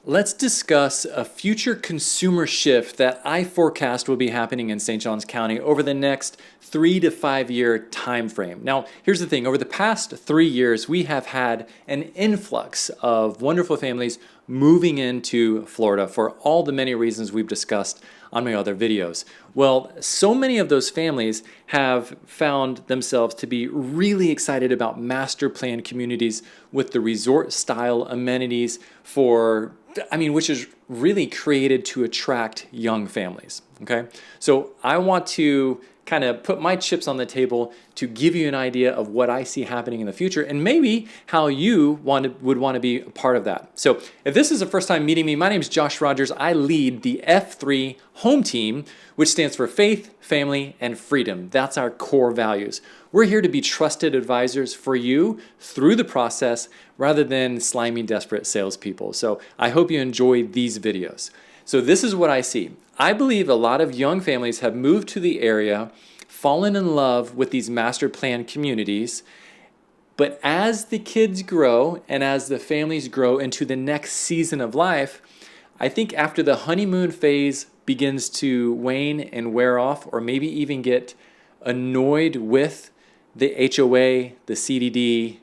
Let's discuss a future consumer shift that I forecast will be happening in St. Johns County over the next 3 to 5 year time frame. Now, here's the thing. Over the past 3 years, we have had an influx of wonderful families moving into Florida for all the many reasons we've discussed on my other videos. Well, so many of those families have found themselves to be really excited about master plan communities with the resort style amenities which is really created to attract young families, okay? So I want to kind of put my chips on the table to give you an idea of what I see happening in the future and maybe how you would want to be a part of that. So if this is the first time meeting me, my name is Josh Rogers. I lead the F3 home team, which stands for faith, family, and freedom. That's our core values. We're here to be trusted advisors for you through the process rather than slimy, desperate salespeople. So I hope you enjoy these videos. So this is what I see. I believe a lot of young families have moved to the area, fallen in love with these master plan communities, but as the kids grow and as the families grow into the next season of life, I think after the honeymoon phase begins to wane and wear off, or maybe even get annoyed with the HOA, the CDD,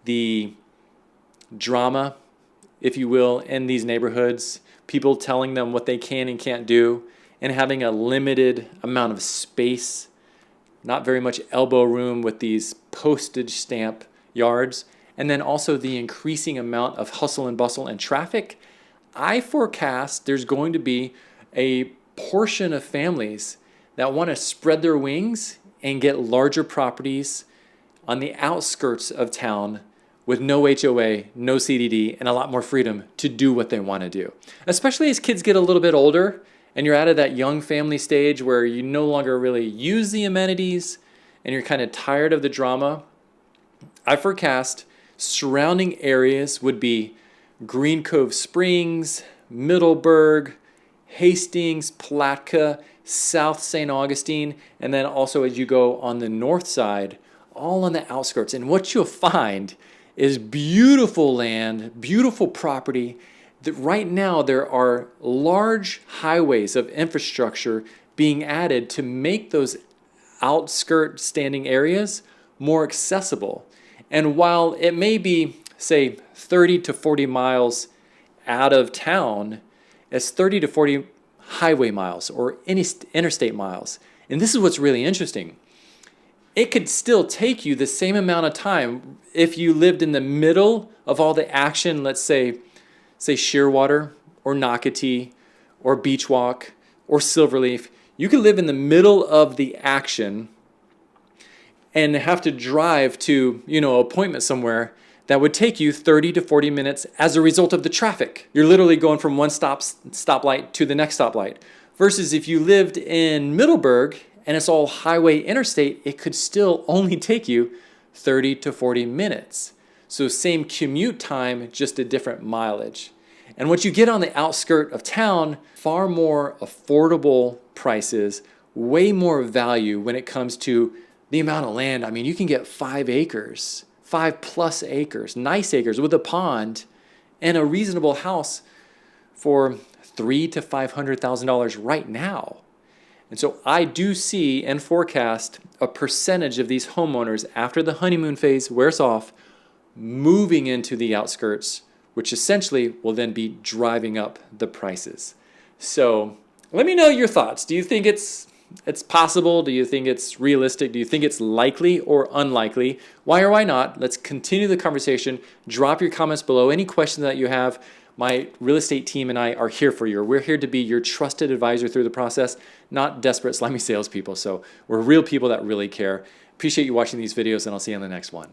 the drama, if you will, in these neighborhoods, people telling them what they can and can't do, and having a limited amount of space, not very much elbow room with these postage stamp yards, and then also the increasing amount of hustle and bustle and traffic. I forecast there's going to be a portion of families that want to spread their wings and get larger properties on the outskirts of town with no HOA, no CDD, and a lot more freedom to do what they want to do. Especially as kids get a little bit older and you're out of that young family stage where you no longer really use the amenities and you're kind of tired of the drama. I forecast surrounding areas would be Green Cove Springs, Middleburg, Hastings, Palatka, South St. Augustine, and then also as you go on the north side, all on the outskirts. And what you'll find is beautiful land, beautiful property. That right now there are large highways of infrastructure being added to make those outskirt standing areas more accessible. And while it may be, say, 30 to 40 miles out of town, it's 30 to 40 highway miles or interstate miles. And this is what's really interesting. It could still take you the same amount of time if you lived in the middle of all the action, let's say Shearwater or Nocatee or Beach Walk or Silverleaf. You could live in the middle of the action and have to drive to, an appointment somewhere that would take you 30 to 40 minutes as a result of the traffic. You're literally going from one stoplight to the next stoplight. Versus if you lived in Middleburg and it's all highway interstate, it could still only take you 30 to 40 minutes. So same commute time, just a different mileage. And once you get on the outskirt of town, far more affordable prices, way more value when it comes to the amount of land. I mean, you can get 5 acres, 5+ acres, nice acres with a pond and a reasonable house for $300,000 to $500,000 right now. And so I do see and forecast a percentage of these homeowners after the honeymoon phase wears off, moving into the outskirts, which essentially will then be driving up the prices. So let me know your thoughts. Do you think it's possible? Do you think it's realistic? Do you think it's likely or unlikely? Why or why not? Let's continue the conversation. Drop your comments below. Any questions that you have, my real estate team and I are here for you. We're here to be your trusted advisor through the process, not desperate, slimy salespeople. So we're real people that really care. Appreciate you watching these videos, and I'll see you on the next one.